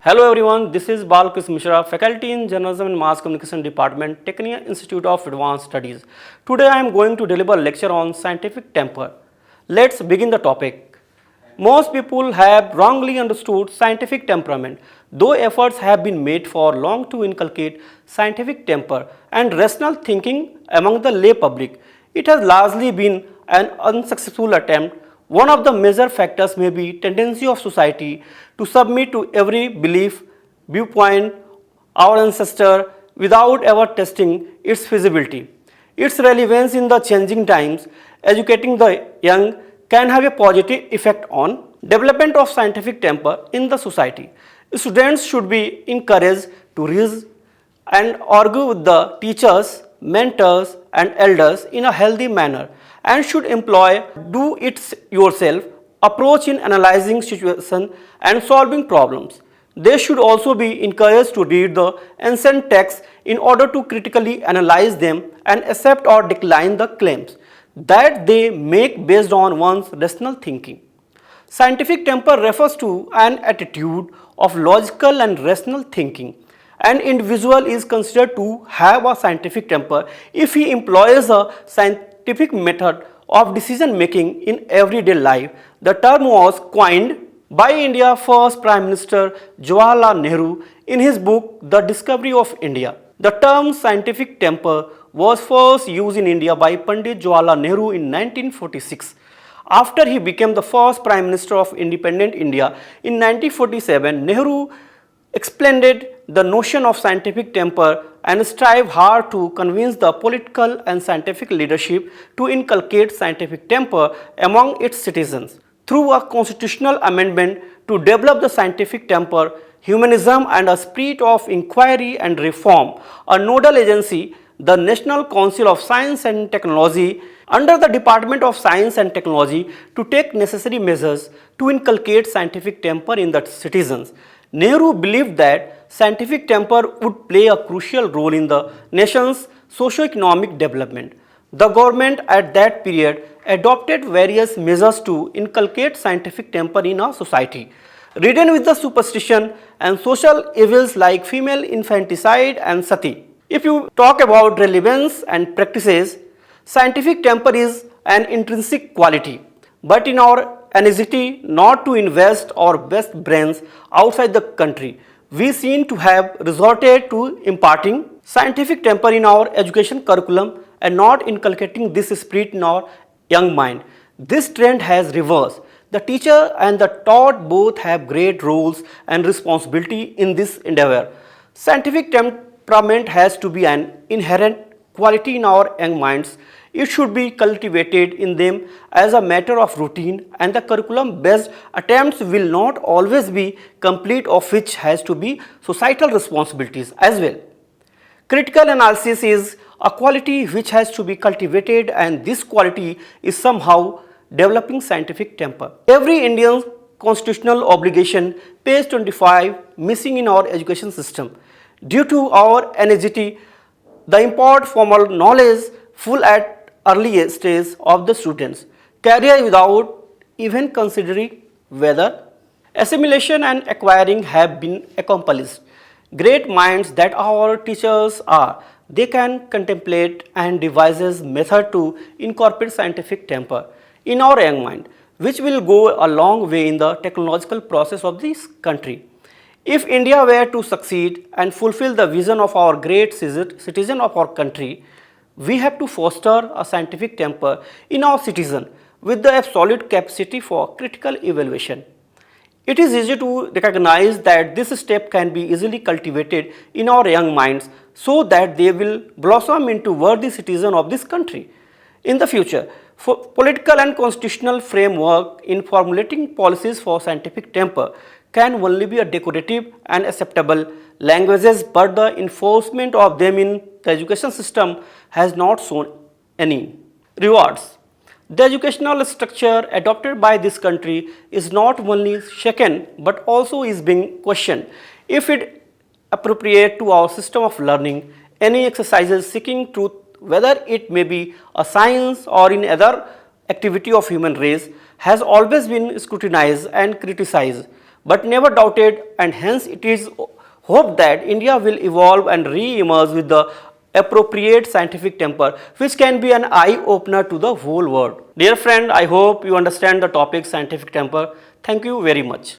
Hello everyone, this is Balkrishna Mishra, faculty in Journalism and Mass Communication Department, Tecnia Institute of Advanced Studies. Today I am going to deliver a lecture on scientific temper. Let's begin the topic. Most people have wrongly understood scientific temperament, though efforts have been made for long to inculcate scientific temper and rational thinking among the lay public. It has largely been an unsuccessful attempt. One of the major factors may be tendency of society to submit to every belief, viewpoint, our ancestor without ever testing its feasibility. Its relevance in the changing times, educating the young can have a positive effect on development of scientific temper in the society. Students should be encouraged to reason and argue with the teachers, mentors and elders in a healthy manner and should employ do it yourself approach in analyzing situation and solving problems. They should also be encouraged to read the ancient texts in order to critically analyze them and accept or decline the claims that they make based on one's rational thinking. Scientific temper refers to an attitude of logical and rational thinking. An individual is considered to have a scientific temper if he employs a scientific method of decision making in everyday life. The term was coined by India's first Prime Minister Jawaharlal Nehru in his book The Discovery of India. The term scientific temper was first used in India by Pandit Jawaharlal Nehru in 1946. After he became the first Prime Minister of independent India in 1947, Nehru explained the notion of scientific temper and strived hard to convince the political and scientific leadership to inculcate scientific temper among its citizens. Through a constitutional amendment to develop the scientific temper, humanism and a spirit of inquiry and reform, a nodal agency, the National Council of Science and Technology, under the Department of Science and Technology, to take necessary measures to inculcate scientific temper in the citizens. Nehru believed that scientific temper would play a crucial role in the nation's socio-economic development. The government at that period adopted various measures to inculcate scientific temper in our society. Ridden with the superstition and social evils like female infanticide and sati. If you talk about relevance and practices, scientific temper is an intrinsic quality, but in our anxiety not to invest our best brains outside the country, we seem to have resorted to imparting scientific temper in our education curriculum and not inculcating this spirit in our young mind. This trend has reversed. The teacher and the taught both have great roles and responsibility in this endeavor. Scientific temperament has to be an inherent quality in our young minds. It should be cultivated in them as a matter of routine, and the curriculum-based attempts will not always be complete, of which has to be societal responsibilities as well. Critical analysis is a quality which has to be cultivated, and this quality is somehow developing scientific temper. Every Indian constitutional obligation, page 25, missing in our education system. Due to our anxiety, the import formal knowledge full at early stage of the students, career without even considering whether assimilation and acquiring have been accomplished. Great minds that our teachers are, they can contemplate and devise method to incorporate scientific temper in our young mind, which will go a long way in the technological process of this country. If India were to succeed and fulfill the vision of our great citizen of our country, we have to foster a scientific temper in our citizen with the absolute capacity for critical evaluation. It is easy to recognize that this step can be easily cultivated in our young minds so that they will blossom into worthy citizens of this country. In the future, political and constitutional framework in formulating policies for scientific temper can only be a decorative and acceptable languages, but the enforcement of them in the education system has not shown any rewards. The educational structure adopted by this country is not only shaken but also is being questioned. If it appropriate to our system of learning, any exercises seeking truth, whether it may be a science or in other activity of human race, has always been scrutinized and criticized but never doubted, and hence it is hoped that India will evolve and re-emerge with the appropriate scientific temper, which can be an eye-opener to the whole world. Dear friend, I hope you understand the topic scientific temper. Thank you very much.